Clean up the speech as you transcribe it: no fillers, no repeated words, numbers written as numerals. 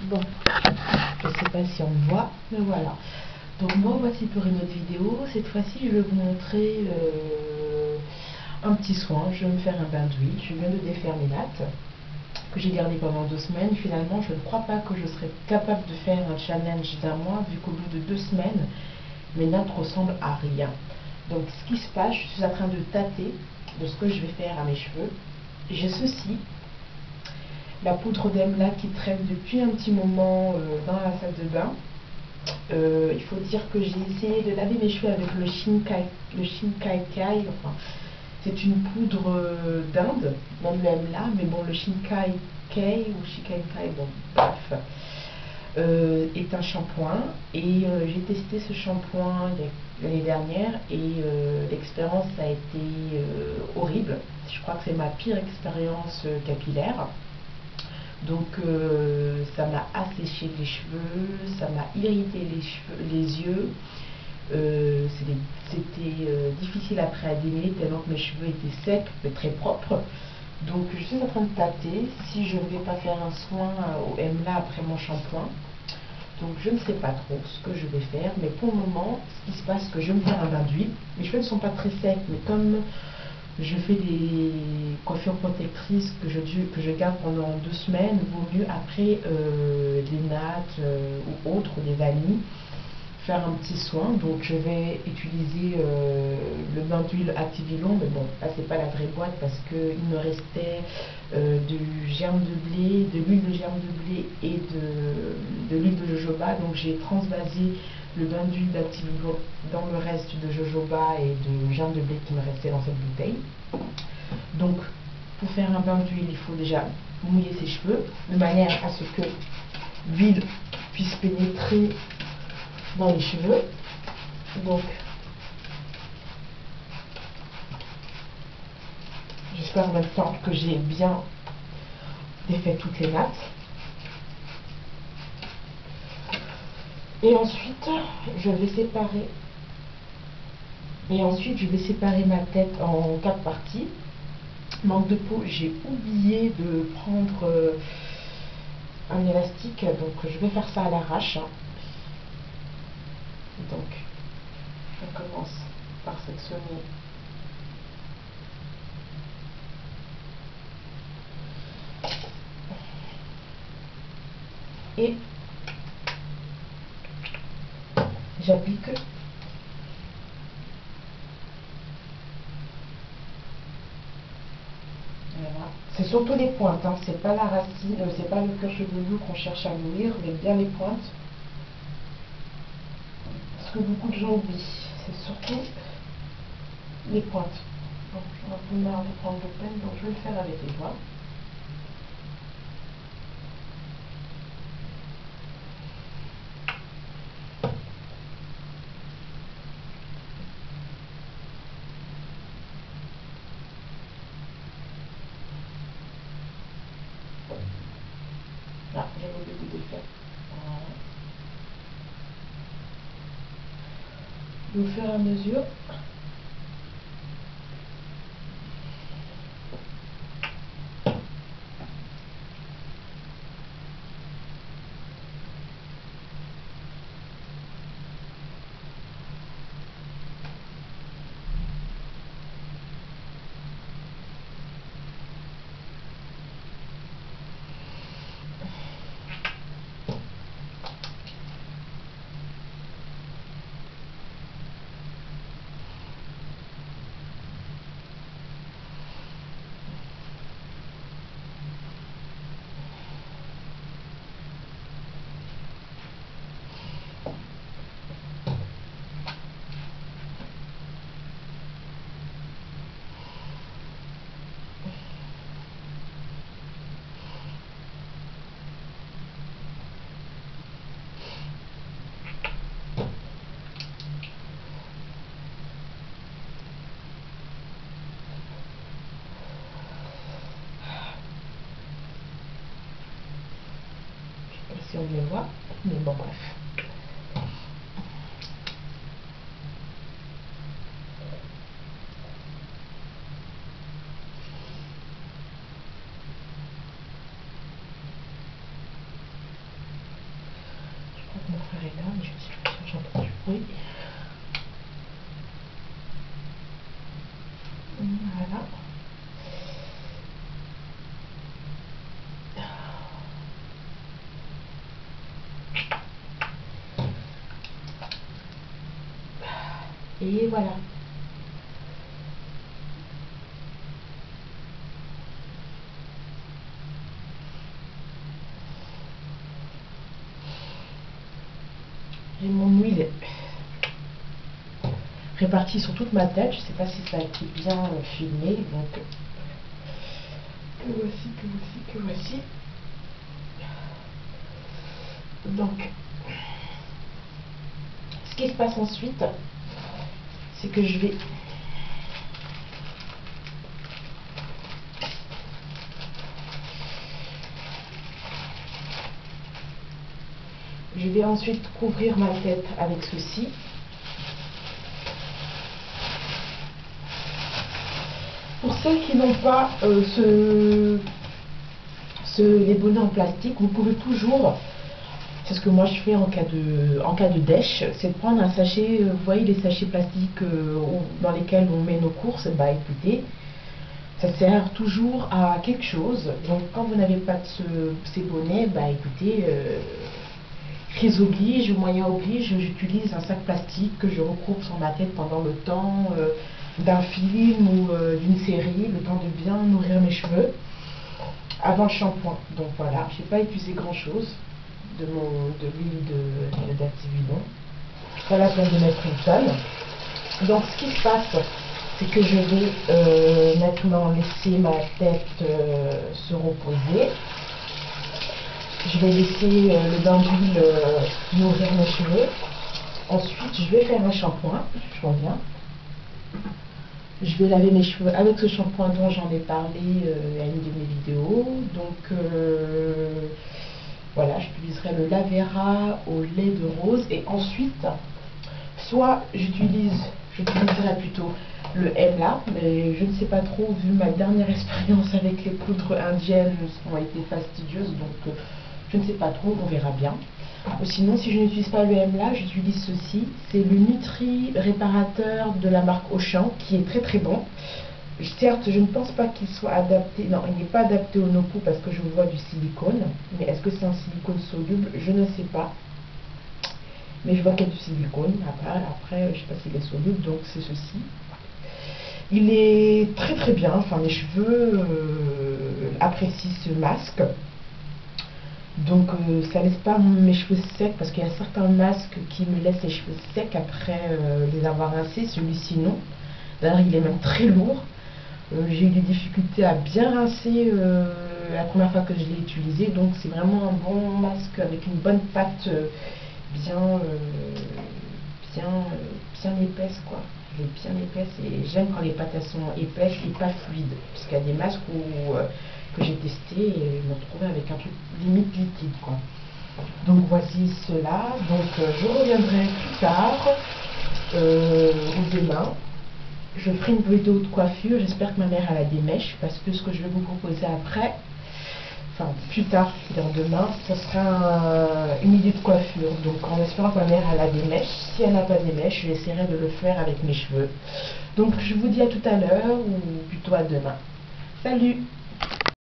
Bon, je sais pas si on me voit, mais voilà. Donc moi, voici pour une autre vidéo. Cette fois-ci, je vais vous montrer un petit soin. Je vais me faire un bain d'huile. Je viens de défaire mes nattes que j'ai gardées pendant 2 semaines. Finalement, je ne crois pas que je serais capable de faire un challenge d'1 mois, vu qu'au bout de 2 semaines, mes nattes ressemblent à rien. Donc ce qui se passe, je suis en train de tâter de ce que je vais faire à mes cheveux. J'ai ceci, la poudre d'Emla qui traîne depuis un petit moment dans la salle de bain. Il faut dire que j'ai essayé de laver mes cheveux avec le Shinkaikai, enfin c'est une poudre d'Inde, non de Emla, mais bon, le Shinkaikai ou Shinkaikai, bon bref, est un shampoing, et j'ai testé ce shampoing l'année dernière, et l'expérience a été horrible. Je crois que c'est ma pire expérience capillaire. Donc ça m'a asséché les cheveux, ça m'a irrité les yeux. C'était difficile après à démêler tellement que mes cheveux étaient secs mais très propres. Donc je suis en train de tâter si je ne vais pas faire un soin au Emla après mon shampoing. Donc je ne sais pas trop ce que je vais faire, mais pour le moment, ce qui se passe, c'est que je vais me faire un bain d'huile. Mes cheveux ne sont pas très secs, mais comme je fais des coiffures protectrices que je garde pendant 2 semaines, vaut mieux après des nattes ou autres, des vanilles, faire un petit soin. Donc je vais utiliser le bain d'huile Activilon, mais bon, là c'est pas la vraie boîte parce qu'il me restait du germe de blé, de l'huile de germe de blé et de l'huile de jojoba. Donc j'ai transvasé le bain d'huile d'Activilon dans le reste de jojoba et de germe de blé qui me restait dans cette bouteille. Donc pour faire un bain d'huile, il faut déjà mouiller ses cheveux de manière à ce que l'huile puisse pénétrer dans les cheveux. Donc j'espère en même temps que j'ai bien défait toutes les nattes. Et ensuite je vais séparer ma tête en 4 parties. Manque de peau, j'ai oublié de prendre un élastique, donc je vais faire ça à l'arrache. Donc je commence par sectionner et j'applique voilà. C'est surtout les pointes, hein. C'est pas la racine, c'est pas le cuir chevelu qu'on cherche à nourrir, mais bien les pointes. Ce que beaucoup de gens oublient, c'est surtout les pointes. Donc j'en ai un peu marre de prendre de peine, donc je vais le faire avec les doigts. Là, j'avais oublié de le faire. Voilà. Au fur et à mesure, si on le voit, mais bon bref. frère est là, mais je suis pas sûre, j'entends du bruit. Voilà. Et voilà. J'ai mon huile répartie sur toute ma tête. Je sais pas si ça a été bien filmé. Donc, que voici, que voici, que voici. Donc, ce qui se passe ensuite, c'est que je vais ensuite couvrir ma tête avec ceci. Pour celles qui n'ont pas les bonnets en plastique, vous pouvez toujours, c'est ce que moi je fais en cas de dèche, c'est de prendre un sachet, vous voyez les sachets plastiques dans lesquels on met nos courses, bah écoutez, ça sert toujours à quelque chose. Donc quand vous n'avez pas ces bonnets, bah écoutez, crise oblige, moyen oblige, j'utilise un sac plastique que je recoupe sur ma tête pendant le temps d'un film ou d'une série, le temps de bien nourrir mes cheveux avant le shampoing. Donc voilà, j'ai pas épuisé grand chose de l'huile d'activino. Pas la peine de mettre une tonne. Donc ce qui se passe, c'est que je vais maintenant laisser ma tête se reposer. Je vais laisser le bain d'huile nourrir mes cheveux. Ensuite, je vais faire un shampoing. Je reviens. Je vais laver mes cheveux avec ce shampoing dont j'en ai parlé à une de mes vidéos. Donc voilà, j'utiliserai le Lavera au lait de rose. Et ensuite, soit j'utiliserai plutôt le Emla, mais je ne sais pas trop, vu ma dernière expérience avec les poudres indiennes ont été fastidieuses, donc je ne sais pas trop, on verra bien. Sinon, si je n'utilise pas le Emla, j'utilise ceci, c'est le Nutri réparateur de la marque Auchan, qui est très très bon. Certes, je ne pense pas qu'il soit adapté, non, il n'est pas adapté au no-poo parce que je vois du silicone, mais est-ce que c'est un silicone soluble? Je ne sais pas. Mais je vois qu'il y a du silicone, après je ne sais pas s'il est soluble, donc c'est ceci. Il est très très bien, enfin mes cheveux apprécient ce masque. Donc ça laisse pas mes cheveux secs, parce qu'il y a certains masques qui me laissent les cheveux secs après les avoir rincés, celui-ci non. D'ailleurs il est même très lourd. J'ai eu des difficultés à bien rincer la première fois que je l'ai utilisé, donc c'est vraiment un bon masque avec une bonne pâte bien épaisse quoi. Elle est bien épaisse et j'aime quand les pâtes elles sont épaisses et pas fluides, parce qu'il y a des masques que j'ai testé et je me retrouvais avec un truc limite liquide quoi. Donc voici cela. Donc je reviendrai plus tard ou demain. Je ferai une vidéo de coiffure, j'espère que ma mère a des mèches, parce que ce que je vais vous proposer après, enfin plus tard, c'est-à-dire demain, ce sera une idée de coiffure. Donc en espérant que ma mère a des mèches, si elle n'a pas des mèches, j'essaierai de le faire avec mes cheveux. Donc je vous dis à tout à l'heure, ou plutôt à demain. Salut!